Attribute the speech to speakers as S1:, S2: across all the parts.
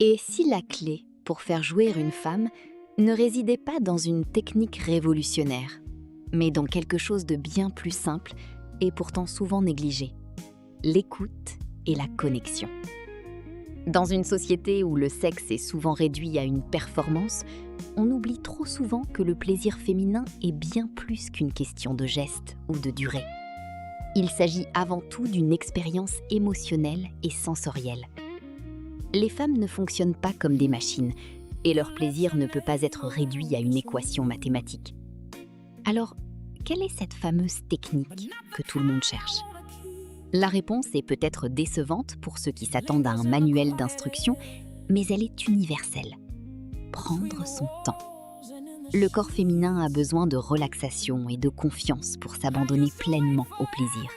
S1: Et si la clé pour faire jouir une femme ne résidait pas dans une technique révolutionnaire, mais dans quelque chose de bien plus simple et pourtant souvent négligé, l'écoute et la connexion. Dans une société où le sexe est souvent réduit à une performance, on oublie trop souvent que le plaisir féminin est bien plus qu'une question de geste ou de durée. Il s'agit avant tout d'une expérience émotionnelle et sensorielle. Les femmes ne fonctionnent pas comme des machines, et leur plaisir ne peut pas être réduit à une équation mathématique. Alors, quelle est cette fameuse technique que tout le monde cherche ? La réponse est peut-être décevante pour ceux qui s'attendent à un manuel d'instruction, mais elle est universelle. Prendre son temps. Le corps féminin a besoin de relaxation et de confiance pour s'abandonner pleinement au plaisir.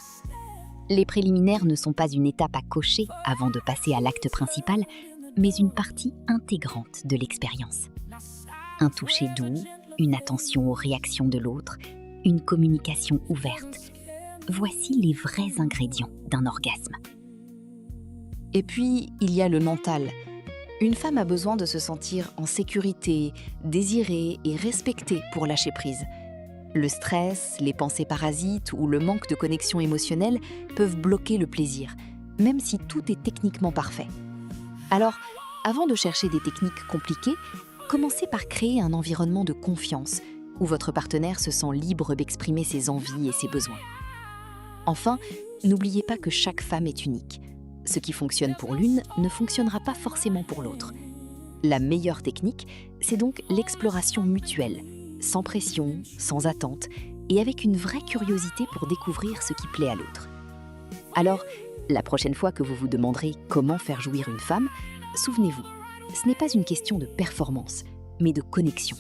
S1: Les préliminaires ne sont pas une étape à cocher avant de passer à l'acte principal, mais une partie intégrante de l'expérience. Un toucher doux, une attention aux réactions de l'autre, une communication ouverte. Voici les vrais ingrédients d'un orgasme.
S2: Et puis, il y a le mental. Une femme a besoin de se sentir en sécurité, désirée et respectée pour lâcher prise. Le stress, les pensées parasites ou le manque de connexion émotionnelle peuvent bloquer le plaisir, même si tout est techniquement parfait. Alors, avant de chercher des techniques compliquées, commencez par créer un environnement de confiance où votre partenaire se sent libre d'exprimer ses envies et ses besoins. Enfin, n'oubliez pas que chaque femme est unique. Ce qui fonctionne pour l'une ne fonctionnera pas forcément pour l'autre. La meilleure technique, c'est donc l'exploration mutuelle, sans pression, sans attente, et avec une vraie curiosité pour découvrir ce qui plaît à l'autre. Alors, la prochaine fois que vous vous demanderez comment faire jouir une femme, souvenez-vous, ce n'est pas une question de performance, mais de connexion.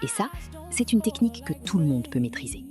S2: Et ça, c'est une technique que tout le monde peut maîtriser.